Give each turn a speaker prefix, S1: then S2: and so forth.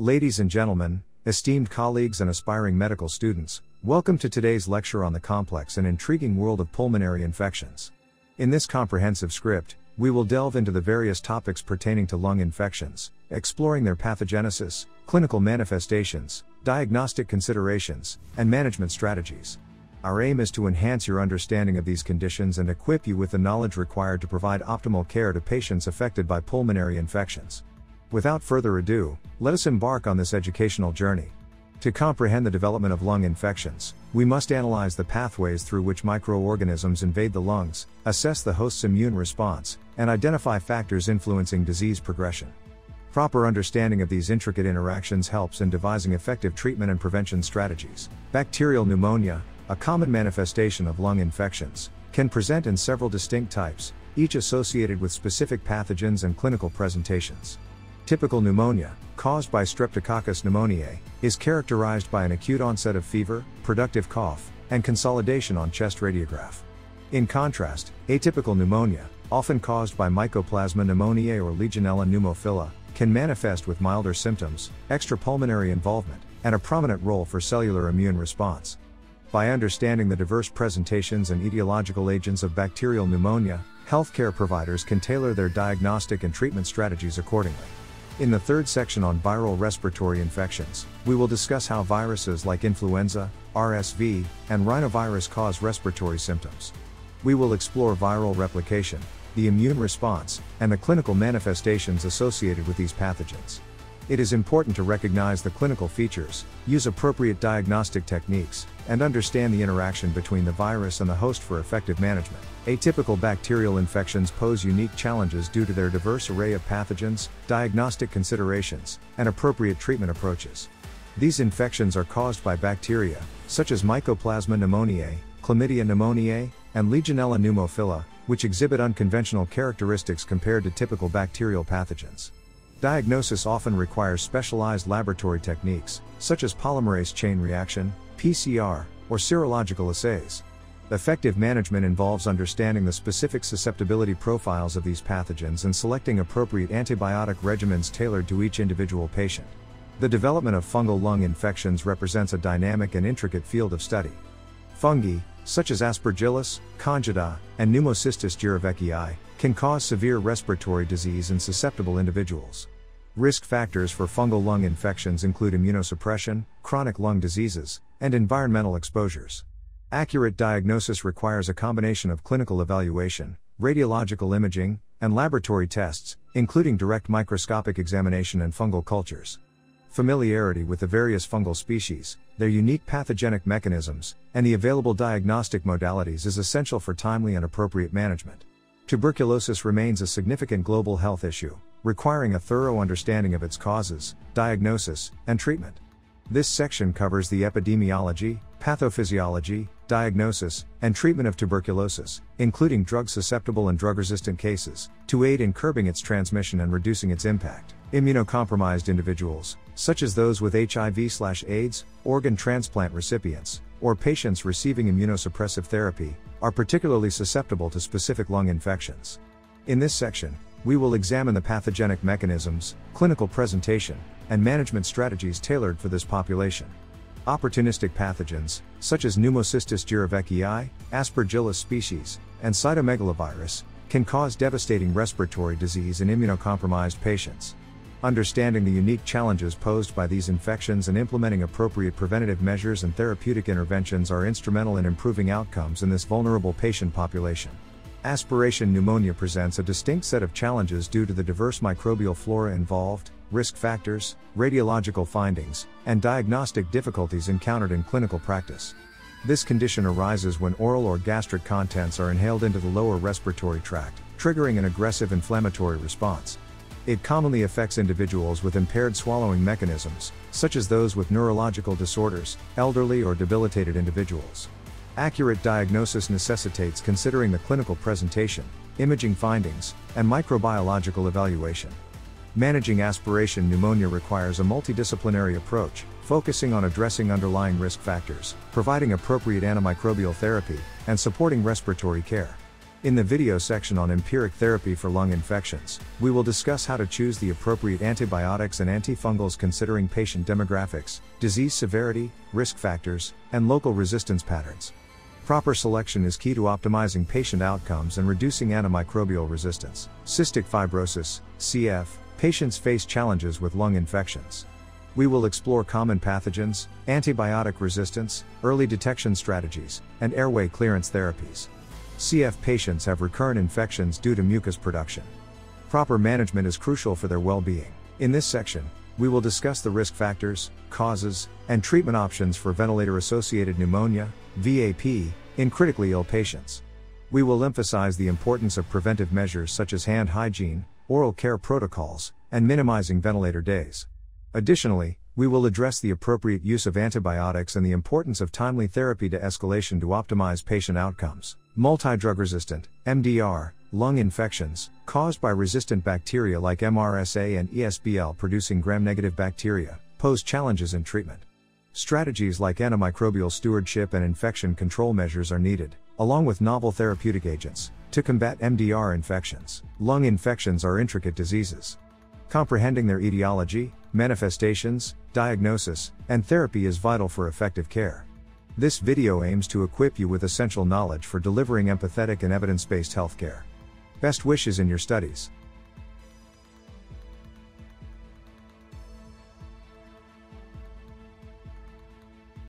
S1: Ladies and gentlemen, esteemed colleagues and aspiring medical students, welcome to today's lecture on the complex and intriguing world of pulmonary infections. In this comprehensive script, we will delve into the various topics pertaining to lung infections, exploring their pathogenesis, clinical manifestations, diagnostic considerations, and management strategies. Our aim is to enhance your understanding of these conditions and equip you with the knowledge required to provide optimal care to patients affected by pulmonary infections. Without further ado, let us embark on this educational journey. To comprehend the development of lung infections, we must analyze the pathways through which microorganisms invade the lungs, assess the host's immune response, and identify factors influencing disease progression. Proper understanding of these intricate interactions helps in devising effective treatment and prevention strategies. Bacterial pneumonia, a common manifestation of lung infections, can present in several distinct types, each associated with specific pathogens and clinical presentations. Typical pneumonia, caused by Streptococcus pneumoniae, is characterized by an acute onset of fever, productive cough, and consolidation on chest radiograph. In contrast, atypical pneumonia, often caused by Mycoplasma pneumoniae or Legionella pneumophila, can manifest with milder symptoms, extrapulmonary involvement, and a prominent role for cellular immune response. By understanding the diverse presentations and etiological agents of bacterial pneumonia, healthcare providers can tailor their diagnostic and treatment strategies accordingly. In the third section on viral respiratory infections, we will discuss how viruses like influenza, RSV, and rhinovirus cause respiratory symptoms. We will explore viral replication, the immune response, and the clinical manifestations associated with these pathogens. It is important to recognize the clinical features, use appropriate diagnostic techniques, and understand the interaction between the virus and the host for effective management. Atypical bacterial infections pose unique challenges due to their diverse array of pathogens, diagnostic considerations, and appropriate treatment approaches. These infections are caused by bacteria, such as Mycoplasma pneumoniae, Chlamydia pneumoniae, and Legionella pneumophila, which exhibit unconventional characteristics compared to typical bacterial pathogens. Diagnosis often requires specialized laboratory techniques, such as polymerase chain reaction, PCR, or serological assays. Effective management involves understanding the specific susceptibility profiles of these pathogens and selecting appropriate antibiotic regimens tailored to each individual patient. The development of fungal lung infections represents a dynamic and intricate field of study. Fungi, such as Aspergillus, Candida, and Pneumocystis jirovecii, can cause severe respiratory disease in susceptible individuals. Risk factors for fungal lung infections include immunosuppression, chronic lung diseases, and environmental exposures. Accurate diagnosis requires a combination of clinical evaluation, radiological imaging, and laboratory tests, including direct microscopic examination and fungal cultures. Familiarity with the various fungal species, their unique pathogenic mechanisms, and the available diagnostic modalities is essential for timely and appropriate management. Tuberculosis remains a significant global health issue, requiring a thorough understanding of its causes, diagnosis, and treatment. This section covers the epidemiology, pathophysiology, diagnosis, and treatment of tuberculosis, including drug-susceptible and drug-resistant cases, to aid in curbing its transmission and reducing its impact. Immunocompromised individuals, such as those with HIV/AIDS, organ transplant recipients, or patients receiving immunosuppressive therapy, are particularly susceptible to specific lung infections. In this section, we will examine the pathogenic mechanisms, clinical presentation, and management strategies tailored for this population. Opportunistic pathogens, such as Pneumocystis jirovecii, Aspergillus species, and cytomegalovirus, can cause devastating respiratory disease in immunocompromised patients. Understanding the unique challenges posed by these infections and implementing appropriate preventative measures and therapeutic interventions are instrumental in improving outcomes in this vulnerable patient population. Aspiration pneumonia presents a distinct set of challenges due to the diverse microbial flora involved, risk factors, radiological findings, and diagnostic difficulties encountered in clinical practice. This condition arises when oral or gastric contents are inhaled into the lower respiratory tract, triggering an aggressive inflammatory response. It commonly affects individuals with impaired swallowing mechanisms, such as those with neurological disorders, elderly or debilitated individuals. Accurate diagnosis necessitates considering the clinical presentation, imaging findings, and microbiological evaluation. Managing aspiration pneumonia requires a multidisciplinary approach, focusing on addressing underlying risk factors, providing appropriate antimicrobial therapy, and supporting respiratory care. In the video section on empiric therapy for lung infections, we will discuss how to choose the appropriate antibiotics and antifungals considering patient demographics, disease severity, risk factors, and local resistance patterns. Proper selection is key to optimizing patient outcomes and reducing antimicrobial resistance. Cystic fibrosis, CF, patients face challenges with lung infections. We will explore common pathogens, antibiotic resistance, early detection strategies, and airway clearance therapies. CF patients have recurrent infections due to mucus production. Proper management is crucial for their well-being. In this section, we will discuss the risk factors, causes, and treatment options for ventilator-associated pneumonia, VAP, in critically ill patients. We will emphasize the importance of preventive measures such as hand hygiene, oral care protocols, and minimizing ventilator days. Additionally, we will address the appropriate use of antibiotics and the importance of timely therapy to escalation to optimize patient outcomes. Multidrug resistant, MDR, lung infections, caused by resistant bacteria like MRSA and ESBL producing gram-negative bacteria, pose challenges in treatment. Strategies like antimicrobial stewardship and infection control measures are needed, along with novel therapeutic agents, to combat MDR infections. Lung infections are intricate diseases. Comprehending their etiology, manifestations, diagnosis, and therapy is vital for effective care. This video aims to equip you with essential knowledge for delivering empathetic and evidence-based healthcare. Best wishes in your studies.